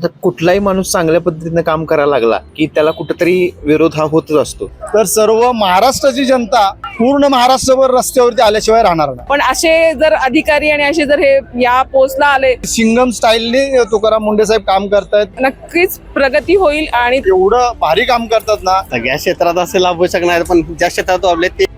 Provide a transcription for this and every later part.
तर कुठलाही माणूस चांगल्या पद्धतीने काम करायला लागला की त्याला कुठेतरी विरोध हा होतच असतो. तर सर्व महाराष्ट्राची जनता पूर्ण महाराष्ट्रभर रस्त्यावरती आल्याशिवाय राहणार नाही. पण असे जर अधिकारी आणि असे जर हे या पोस्टला आले, सिंगम स्टाईलने तुकाराम मुंडे साहेब काम करतायत. नक्कीच प्रगती होईल. आणि एवढं भारी काम करतात ना, सगळ्या क्षेत्रात असे लाभू शकणार, पण ज्या क्षेत्रात आपले ते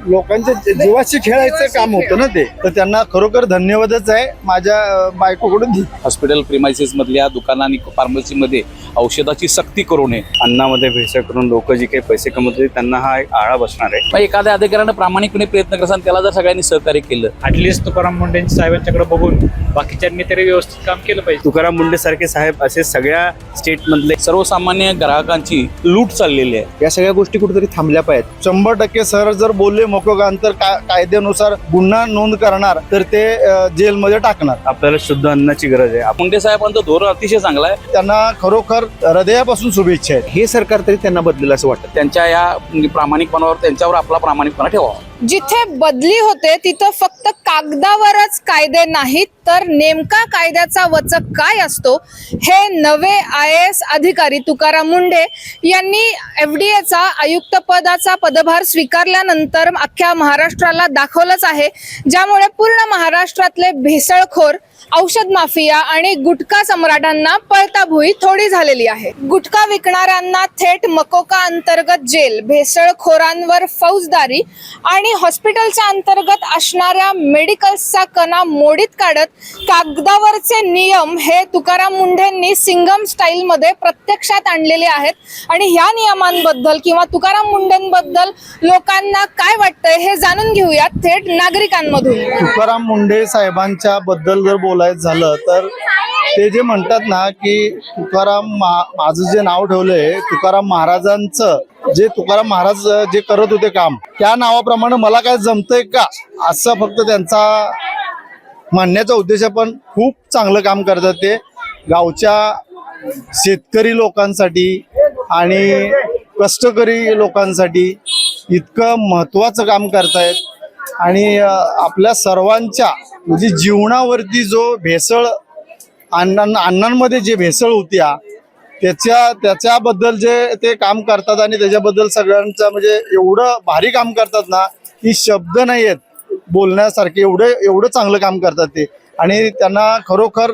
लोकांच्या जीवाशी खेळायचं काम होतं ना ते. तर त्यांना खरोखर धन्यवादच आहे माझ्या बायकोकडून. हॉस्पिटल प्रिमायसेस मधल्या दुकान आणि फार्मसी मध्ये औषधाची सक्ती करू नये. अन्नामध्ये भेसळ करून लोक जे काही पैसे कमवतात त्यांना हा एक आळा बसणार आहे. मग एखाद्या अधिकाऱ्यानं प्रामाणिकपणे प्रयत्न करतात, त्याला जर सगळ्यांनी सहकार्य केलं, ऍटलिस्ट तुकाराम मुंडे साहेबांच्याकडे बघून बाकीच्यांनी तरी व्यवस्थित काम केलं पाहिजे. तुकाराम मुंडे सारखे साहेब असे सगळ्या स्टेट मधले सर्वसामान्य ग्राहकांची लूट चाललेली आहे. या सगळ्या गोष्टी कुठेतरी थांबल्या पाहिजेत. 100% सर जर बोलले मोकोगांतर कायद्यानुसार गुन्हा नोंद करणार तर ते जेलमध्ये टाकणार. आपल्याला शुद्ध अन्नाची गरज आहे. मुंडे साहेबांचं धोरण अतिशय चांगलं आहे. त्यांना खरोखर हृदयापासून शुभेच्छा आहेत. हे सरकार तरी त्यांना बदलेल असं वाटतं. त्यांच्या या प्रामाणिकपणावर त्यांच्यावर आपला प्रामाणिकपणा ठेवावा. जिथे बदली होते तिथं फक्त कागदावरच कायदे नाहीत, तर नेमका कायद्याचा वचक काय असतो हे नवे IAS अधिकारी तुकाराम मुंडे यांनी FDA आयुक्त पदाचा पदभार स्वीकारल्यानंतर अख्ख्या महाराष्ट्राला दाखवलंच आहे, ज्यामुळे पूर्ण महाराष्ट्रातले भेसळखोर, औषध माफिया आणि गुटखा सम्राटांना पळताभुई थोडी झालेली आहे. गुटखा विकणाऱ्यांना थेट मकोका अंतर्गत जेल, भेसळखोरांवर फौजदारी आणि हॉस्पिटलच्या अंतर्गत असणाऱ्या मेडिकल्सचा कणा मोडीत काढत कागदावरचे नियम हे तुकाराम मुंढेंनी सिंगम स्टाईल मध्ये प्रत्यक्षात आणलेले आहेत. आणि ह्या नियमांबद्दल किंवा तुकाराम मुंढेंबद्दल लोकांना काय वाटतंय हे जाणून घेऊयात थेट नागरिकांमधून. तुकाराम मुंडे साहेबांच्या बद्दल जर बोलायचं झालं तर ते जे म्हणतात ना की माझं जे नाव ठेवलंय तुकाराम महाराजांचं, जे तुकाराम महाराज जे करत होते काम, त्या नावाप्रमाणे मला काय जमतंय का असं फक्त त्यांचा म्हणण्याचा उद्देश. पण खूप चांगलं काम करतात ते गावच्या शेतकरी लोकांसाठी आणि कष्टकरी लोकांसाठी. इतकं महत्वाचं काम करतायत आणि आपल्या सर्वांच्या म्हणजे जीवनावरती जो भेसळ अन्नांमध्ये जे भेसळ होत्या त्याच्याबद्दल जे ते काम करतात आणि त्याच्याबद्दल सगळ्यांचं म्हणजे एवढं भारी काम करतात ना की शब्द नाही आहेत बोलण्यासारखे. एवढं चांगलं काम करतात ते आणि त्यांना खरोखर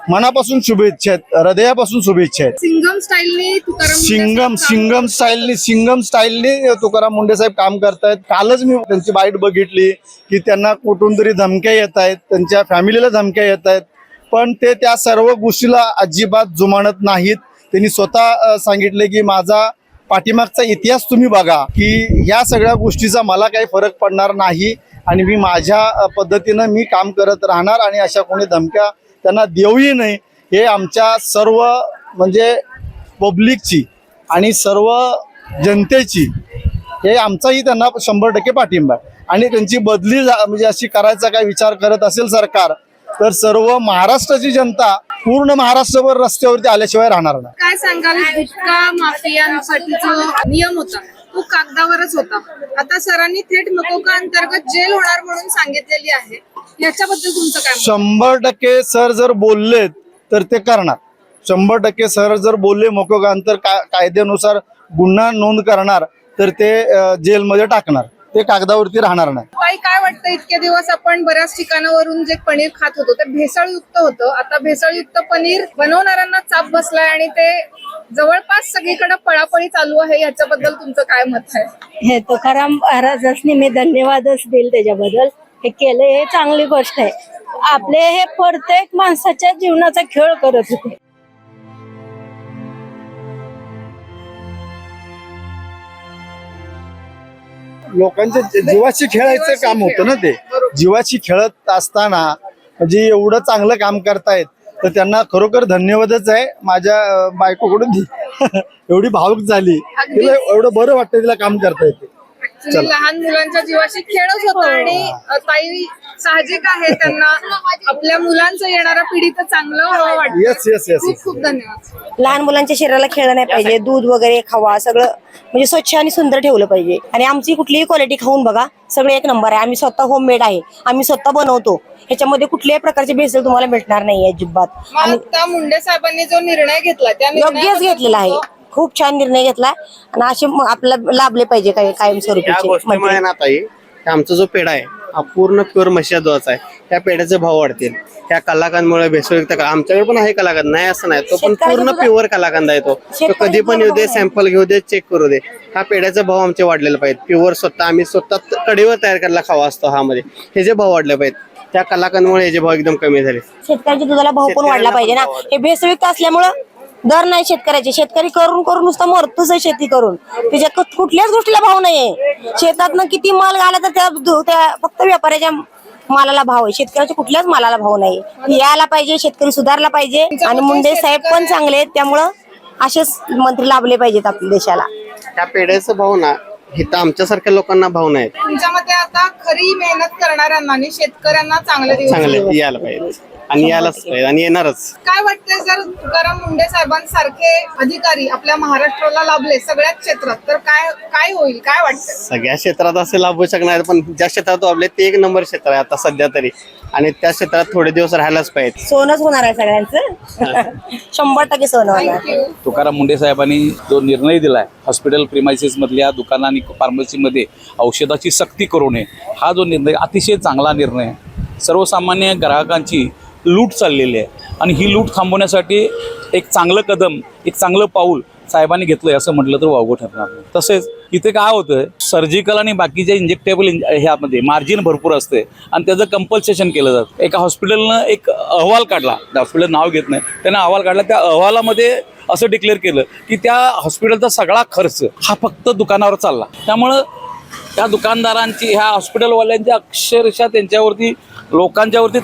मनापासून शुभेच्छा आहेत, हृदयापासून शुभेच्छा आहेत. सिंगम स्टाईलने तुकाराम मुंडे साहेब काम करतायत. कालच मी त्यांची बाईट बघितली की त्यांना कुठून तरी धमक्या येत आहेत, त्यांच्या फॅमिलीला धमक्या येत आहेत, पण ते त्या सर्व गोष्टीला अजिबात जुमानत नाहीत. त्यांनी स्वतः सांगितले की माझा पाठीमागचा इतिहास तुम्ही बघा की ह्या सगळ्या गोष्टीचा मला काही फरक पडणार नाही आणि मी माझ्या पद्धतीनं मी काम करत राहणार आणि अशा कोणी धमक्या त्यांना देऊही नाही. हे आमच्या सर्व म्हणजे पब्लिकची आणि सर्व जनतेची हे आमचाही त्यांना 100% पाठिंबा आहे. आणि त्यांची बदली म्हणजे अशी करायचा काय विचार करत असेल सरकार तर सर्व महाराष्ट्राची जनता पूर्ण महाराष्ट्रभर रस्त्यावरती आल्याशिवाय राहणार नाही. काय सांगाल, गुटखा माफियांसाठी जो नियम होता तो कागदावरच होता, आता सरांनी थेट मकोका अंतर्गत जेल होणार म्हणून सांगितलेली आहे, याच्याबद्दल तुमचं काय? 100% सर जर बोलले तर ते करणार. 100% सर जर बोलले मकोका अंतर कायद्यानुसार गुन्हा नोंद करणार तर ते जेलमध्ये टाकणार, ते कागदावरती राहणार नाही. ताई, काय वाटतं, इतके दिवस आपण बऱ्याच ठिकाणावरून जे पनीर खात होतो ते भेसळयुक्त होतं, आता भेसळयुक्त पनीर बनवणाऱ्यांना चाप बसलाय आणि ते जवळपास सगळीकडे पळापळी चालू आहे, याच्याबद्दल तुमचं काय मत आहे? हे तुकाराम महाराजांनी मी धन्यवादच देईल त्याच्याबद्दल. हे केलं हे चांगली गोष्ट आहे. आपले हे प्रत्येक माणसाच्या जीवनाचा खेळ करत होते. लोकांच्या जीवाशी खेळायचं काम होतं ना ते. जीवाशी खेळत असताना म्हणजे एवढं चांगलं काम करतायत तर त्यांना खरोखर धन्यवादच आहे माझ्या बायकोकडून. एवढी भावुक झाली, तिला एवढं बरं वाटतं तिला काम करता येते. ऍक्च्युली लहान मुलांच्या जीवाशी खेळच होता आणि ताई साहजिक आहे त्यांना आपल्या मुलांचं येणाऱ्या पिढीचं चांगलं व्हावं वाटतं. येस येस येस खूप खूप धन्यवाद. लहान मुलांच्या शरीराला खेळलं नाही पाहिजे, दूध वगैरे खावा, सगळं म्हणजे स्वच्छ आणि सुंदर ठेवलं पाहिजे. आणि आमची कुठलीही क्वालिटी खाऊन बघा, सगळे एक नंबर आहे. आम्ही स्वतः होममेड आहे, आम्ही स्वतः बनवतो. ह्याच्यामध्ये कुठल्याही प्रकारचे भेसळ तुम्हाला भेटणार नाही अजिबात. मग आता मुंडे साहेबांनी जो निर्णय घेतला त्या योग्यच घेतलेला आहे, खूप छान निर्णय घेतला आणि असे आपल्याला लाभले पाहिजे या कायमस्वरूपी. गोष्टीमुळे ना ताई, आमचा जो पेढा आहे हा पूर्ण प्युअर म्हशीच्या दुधाचा आहे. त्या पेढ्याचे भाव वाढतील. त्या कलाकांमुळे भेसळयुक्त आमच्याकडे पण आहे कलाकांद, नाही असं नाही, तो पण पूर्ण प्युअर कलाकांद आहे. तो कधी पण येऊ दे, सॅम्पल घेऊ दे, चेक करू दे. हा पेढ्याचा भाव आमचे वाढलेला पाहिजे. प्युअर स्वतः आम्ही स्वतः कढीवर तयार करायला खावा असतो हा मध्ये, हे जे भाव वाढले पाहिजे. त्या कलाकांमुळे याचे भाव एकदम कमी झाले. शेतकऱ्यांच्या दुधाला भाव पण वाढला पाहिजे ना. हे भेसळयुक्त असल्यामुळं दर नाही शेतकऱ्याचे. शेतकरी करून करून नुसतं मरतोच आहे शेती करून. त्याच्या कुठल्याच गोष्टीला भाव नाहीये. शेतातनं किती माल घाला तर त्या फक्त व्यापाऱ्याच्या मालाला भाव आहे. शेतकऱ्याच्या कुठल्याच मालाला भाव नाही. यायला पाहिजे, शेतकरी सुधारला पाहिजे. आणि मुंडे साहेब पण चांगले आहेत, त्यामुळं असेच मंत्री लाभले पाहिजेत आपल्या देशाला. त्या पेढ्याचा भाव ना इथं आमच्यासारख्या लोकांना भाव नाही. तुमच्या मते आता खरी मेहनत करणाऱ्यांना आणि शेतकऱ्यांना चांगले दिवस चांगले यायला पाहिजे आणि यायलाच पाहिजे आणि येणारच. काय वाटतंय जर तुकाराम मुंडे साहेबांसारखे अधिकारी आपल्या महाराष्ट्राला लाभले सगळ्याच क्षेत्रात तर काय काय होईल, काय वाटतंय? सगळ्या क्षेत्रात असे लाभू शकणार, पण ज्या क्षेत्रात लाभले ते एक नंबर क्षेत्र आहे आता सध्या तरी, आणि त्या क्षेत्रात थोडे दिवस राहायलाच पाहिजे. सोनच होणार आहे सगळ्यांचं. 100% सोनं होणार. तुकाराम मुंडे साहेबांनी जो निर्णय दिलाय हॉस्पिटल प्रिमायसेस मधल्या दुकान आणि फार्मसीमध्ये औषधाची सक्ती करू नये, हा जो निर्णय अतिशय चांगला निर्णय आहे. सर्वसामान्य ग्राहकांची लूट चाललेली आहे आणि ही लूट थांबवण्यासाठी एक चांगलं कदम, एक चांगलं पाऊल साहेबांनी घेतलंय असं म्हटलं तर वावगं ठरणार नाही. तसेच इथे काय होतं, सर्जिकल आणि बाकीच्या इंजेक्टेबल ह्यामध्ये मार्जिन भरपूर असते आणि त्याचं कंपल्सेशन केलं जातं. एका हॉस्पिटलनं एक अहवाल काढला, हॉस्पिटल नाव घेत नाही, त्यानं अहवाल काढला. त्या अहवालामध्ये असं डिक्लेअर केलं की त्या हॉस्पिटलचा सगळा खर्च हा फक्त दुकानावर चालला. त्यामुळं त्या दुकानदारांची, ह्या हॉस्पिटलवाल्यांची अक्षरशः त्यांच्यावरती, लोकांच्यावरती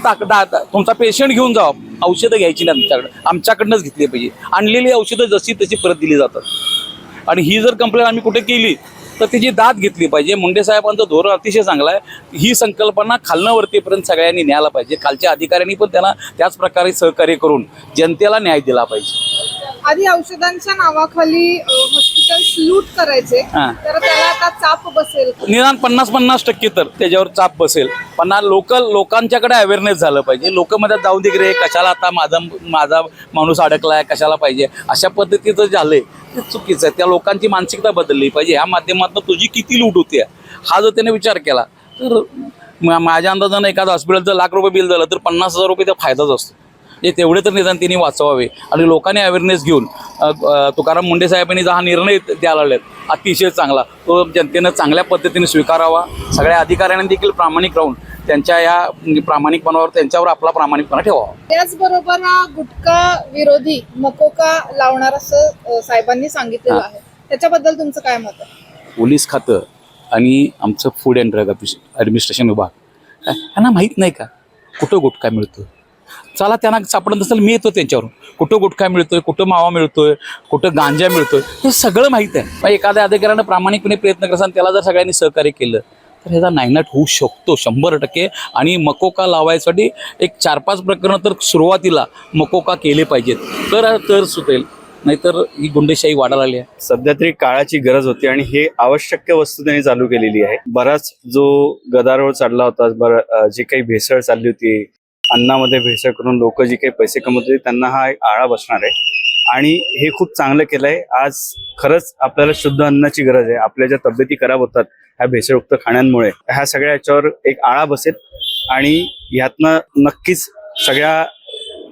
तुमचा पेशंट घेऊन जा, औषधं घ्यायची नाही आमच्याकडनंच घेतली पाहिजे. आणलेली औषधं जशी तशी परत दिली जातात. आणि ही जर कंप्लेंट आम्ही कुठे केली तर त्याची दाद घेतली पाहिजे. मुंडे साहेबांचं धोरण अतिशय चांगलं आहे. ही संकल्पना खालनं वरतीपर्यंत सगळ्यांनी न्यायला पाहिजे. खालच्या अधिकाऱ्यांनी पण त्यांना त्याच प्रकारे सहकार्य करून जनतेला न्याय दिला पाहिजे. आधी औषधांच्या नावाखाली हॉस्पिटल्स लूट करायचे, तर त्याला आता चाप बसेल. निदान 50% तर त्याच्यावर चाप बसेल. पण लोकांच्याकडे अवेअरनेस झालं पाहिजे. लोक मध्ये जाऊ दे रे, कशाला आता माझा माणूस अडकलाय, कशाला पाहिजे, अशा पद्धतीचं झालंय ते चुकीचं आहे. त्या लोकांची मानसिकता बदलली पाहिजे. ह्या माध्यमातून तुझी किती लूट होते हा जर त्याने विचार केला तर माझ्या अंदाजानं एखादं हॉस्पिटलचं ₹1,00,000 बिल झालं तर ₹50,000 फायदाच असतो. जे तेवढे तर निदान त्यांनी वाचवावे. आणि लोकांनी अवेअरनेस घेऊन तुकाराम मुंडे साहेबांनी जो हा निर्णय द्यायला लागलेत अतिशय चांगला, तो जनतेनं चांगल्या पद्धतीने स्वीकारावा. सगळ्या अधिकाऱ्यांनी देखील प्रामाणिक राहून त्यांच्या या प्रामाणिकपणावर, त्यांच्यावर आपला प्रामाणिकपणा ठेवावा. त्याचबरोबर गुटखा विरोधी मकोका लावणार असं साहेबांनी सांगितलेलं आहे, त्याच्याबद्दल तुमचं काय मत आहे? पोलीस खातं आणि आमचं फूड अँड ड्रग ॲडमिनिस्ट्रेशन विभाग यांना माहीत नाही का कुठं गुटखा मिळतो? चला त्यांना सापडत नसेल, मी येतो त्यांच्यावर. कुठं गुटखा मिळतोय, कुठं मावा मिळतोय, कुठं गांजा मिळतोय, हे सगळं माहीत आहे. मग एखाद्या अधिकाऱ्यानं प्रामाणिकपणे प्रयत्न करतात आणि त्याला जर सगळ्यांनी सहकार्य केलं तर ह्याचा नायनाट होऊ शकतो 100%. आणि मकोका लावायसाठी एक 4-5 प्रकरणं तर सुरुवातीला मकोका केले पाहिजेत, तर सुटेल. नाहीतर ही गुंडशाही वाढायला आली आहे. सध्या तरी काळाची गरज होती आणि हे आवश्यक वस्तू त्यांनी चालू केलेली आहे. बराच जो गदारोळ चालला होता, जी काही भेसळ चालली होती, अन्नामध्ये भेसळ करून लोक जी काही पैसे कमवत होते, त्यांना हा एक आळा बसणार आहे. आणि हे खूप चांगलं केलंय. आज खरंच आपल्याला शुद्ध अन्नाची गरज आहे. आपल्या ज्या तब्येती खराब होतात ह्या भेसळयुक्त खाण्यांमुळे, ह्या सगळ्या याच्यावर एक आळा बसेल आणि ह्यातनं नक्कीच सगळ्या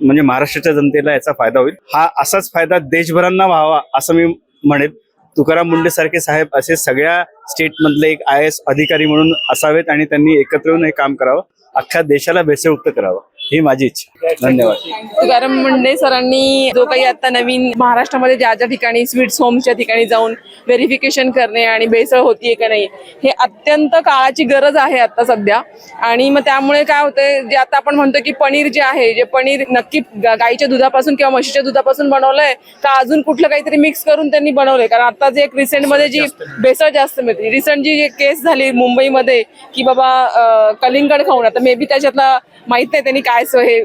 म्हणजे महाराष्ट्राच्या जनतेला याचा फायदा होईल. हा असाच फायदा देशभरांना व्हावा असं मी म्हणेन. तुकाराम मुंडे सारखे साहेब असे सगळ्या स्टेटमधले एक IAS अधिकारी म्हणून असावेत आणि त्यांनी एकत्र येऊन हे काम करावं, अख्ख्या देशाला भेसळमुक्त करावं. ही माझी इच्छा. धन्यवाद. तुकाराम मुंढे सरांनी जो काही आता नवीन महाराष्ट्रामध्ये ज्या ज्या ठिकाणी स्वीट्स होम्सच्या ठिकाणी जाऊन व्हेरिफिकेशन करणे आणि भेसळ होतीये का नाही हे अत्यंत काळाची गरज आहे आता सध्या. आणि मग त्यामुळे काय होतंय, जे आता आपण म्हणतो की पनीर जे आहे, जे पनीर नक्की गाईच्या दुधापासून किंवा म्हशीच्या दुधापासून बनवलंय का अजून कुठलं काहीतरी मिक्स करून त्यांनी बनवलंय. कारण आता जे एक रिसेंटमध्ये जी भेसळ जास्त मिळते, रिसेंट जी केस झाली मुंबईमध्ये की बाबा कलिंगड खाऊन, आता मे बी त्याच्यातला माहित नाही त्यांनी काय हे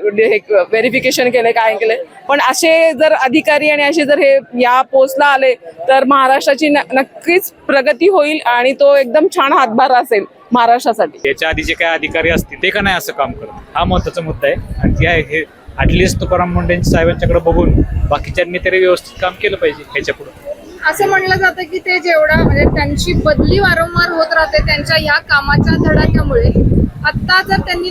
व्हेरिफिकेशन केलंय काय केलंय, पण असे जर अधिकारी आणि असे जर हे या पोस्टला आले तर महाराष्ट्राची नक्कीच प्रगती होईल आणि तो एकदम छान हातभार असेल महाराष्ट्रासाठी. याच्या आधी जे काही अधिकारी असतील ते का नाही असं काम करत, हा महत्वाचा मुद्दा आहे. आणि ते आहे हे ऍटलिस्ट तुकाराम मुंढे साहेबांच्याकडे बघून बाकीच्यांनी तरी व्यवस्थित काम केलं पाहिजे ह्याच्या पुढे. असं म्हणलं जातं की ते जेवढा म्हणजे त्यांची बदली वारंवार होत राहते त्यांच्या ह्या कामाच्या धडाक्यामुळे. आता जर त्यांनी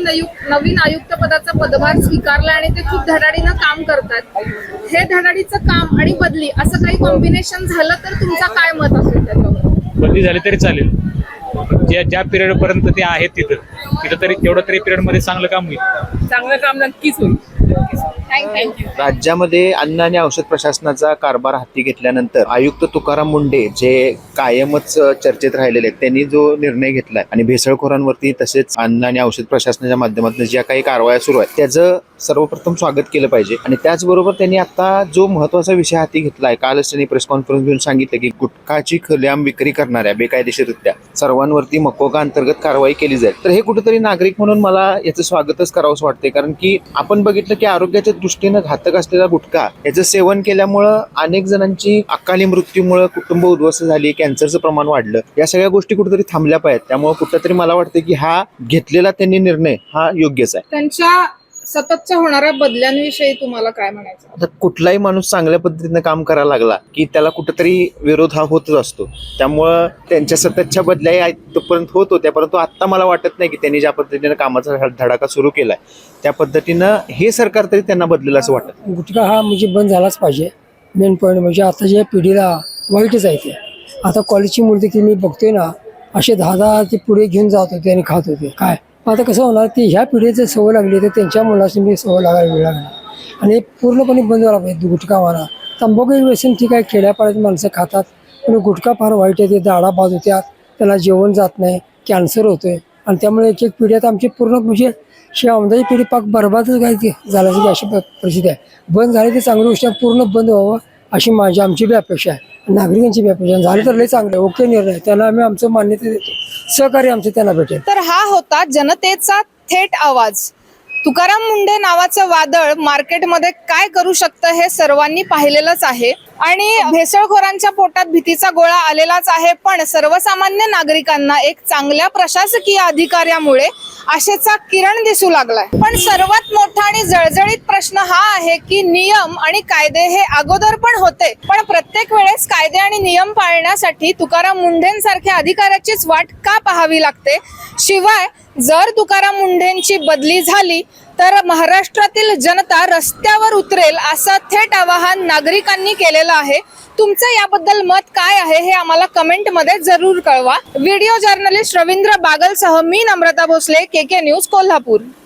नवीन आयुक्त पदाचा पदभार स्वीकारला आणि ते खूप धडाडीनं काम करतात, हे धडाडीचं काम आणि बदली असं काही कॉम्बिनेशन झालं तर तुमचं काय मत असेल त्याच्यावर? बदली झाली तरी चालेल, ज्या पिरियड पर्यंत ते आहेत तिथं तरी तेवढं तरी पिरियड मध्ये चांगलं काम होईल. चांगलं काम नक्कीच होईल. थँक्यू. राज्यामध्ये अन्न आणि औषध प्रशासनाचा कारभार हाती घेतल्यानंतर आयुक्त तुकाराम मुंढे जे कायमच चर्चेत राहिलेले आहेत, त्यांनी जो निर्णय घेतलाय आणि भेसळखोरांवरती तसेच अन्न आणि औषध प्रशासनाच्या माध्यमातून ज्या काही कारवाया सुरू आहेत त्याचं सर्वप्रथम स्वागत केलं पाहिजे. आणि त्याचबरोबर त्यांनी आता जो महत्वाचा विषय हाती घेतलाय, कालच त्यांनी प्रेस कॉन्फरन्स घेऊन सांगितलं की गुटखाची खुलेआम विक्री करणाऱ्या बेकायदेशीररित्या सर्वांवरती मकोका अंतर्गत कारवाई केली जाईल. तर हे कुठेतरी नागरिक म्हणून मला याचं स्वागतच करावंसं वाटते. कारण की आपण बघितलं की आरोग्याच्या दृष्टीनं घातक असलेला गुटखा याचं सेवन केल्यामुळं अनेक जणांची अकाली मृत्यूमुळे कुटुंब उद्ध्वस्त झाली, कॅन्सरचं प्रमाण वाढलं. या सगळ्या गोष्टी कुठेतरी थांबल्या पाहिजेत. त्यामुळे कुठेतरी मला वाटतं की हा घेतलेला त्यांनी निर्णय हा योग्यच आहे. त्यांच्या सततच्या होणाऱ्या बदल्यांविषयी तुम्हाला काय म्हणायचं? आता कुठलाही माणूस चांगल्या पद्धतीने काम करायला लागला की त्याला कुठेतरी विरोध हा होतच असतो. त्यामुळं त्यांच्या सततच्या बदल्या तोपर्यंत होत होत्या, परंतु आता मला वाटत नाही की त्यांनी ज्या पद्धतीने कामाचा धडाका सुरू केलाय त्या पद्धतीनं हे सरकार तरी त्यांना बदलेलं असं वाटत. गुटखा हा म्हणजे बंद झालाच पाहिजे. मेन पॉईंट म्हणजे आताच्या पिढीला वाईटच आहे ते. आता कॉलेजची मुलं की मी बघतोय ना, असे 10 ते पुढे घेऊन जात होते आणि खात होते. काय आता कसं होणार की ह्या पिढीची सवय लागली तर त्यांच्या मुलाची मी सवय लागायला वेळ लागला आणि पूर्णपणे बंद व्हायला पाहिजे गुटखा म्हणा. तंबाखू व्यसन ठीक आहे, खेड्यापाड्यात माणसं खातात, पण गुटखा फार वाईट आहे. ते दाढा बाद होत्यात, त्याला जेवण जात नाही, कॅन्सर होतोय आणि त्यामुळे एक पिढी आता आमची पूर्ण म्हणजे आमदाची पिढी पाक बरबादच काय झाल्याची अशी परिस्थिती आहे. बंद झाली तर चांगली गोष्ट आहे, पूर्ण बंद व्हावं अशी आमची बी अपेक्षा आहे, नागरिकांची बी अपेक्षा. झाली तर लय चांगलं आहे, ओके निर्णय, त्यांना आम्ही आमचं मान्यता देतो, सहकार्य आमचं त्यांना भेटेल. तर हा होता जनतेचा थेट आवाज. तुकाराम मुंढे नावाचं वादळ मार्केटमध्ये काय करू शकतं हे सर्वांनी पाहिलेलंच आहे आणि भेसळखोरांच्या पोटात भीतीचा गोळा आलेलाच आहे. पण सर्वसामान्य नागरिकांना एक चांगल्या प्रशासकीय अधिकाऱ्यामुळे आशेचा किरण दिसू लागलाय. पण सर्वात मोठा आणि जळजळीत प्रश्न हा आहे की नियम आणि कायदे हे अगोदर पण होते, पण प्रत्येक वेळेस कायदे आणि नियम पाळण्यासाठी तुकाराम मुंढेंसारख्या अधिकाऱ्याचीच वाट का पाहावी लागते? शिवाय जर तुकाराम मुंढेंची बदली झाली तर महाराष्ट्रातील जनता रस्त्यावर उतरेल असं थेट आवाहन नागरिकांनी केलेलं आहे. तुमचं याबद्दल मत काय आहे हे आम्हाला कमेंटमध्ये जरूर कळवा. व्हिडिओ जर्नलिस्ट रवींद्र बागलसह मी नम्रता भोसले, KK न्यूज कोल्हापूर.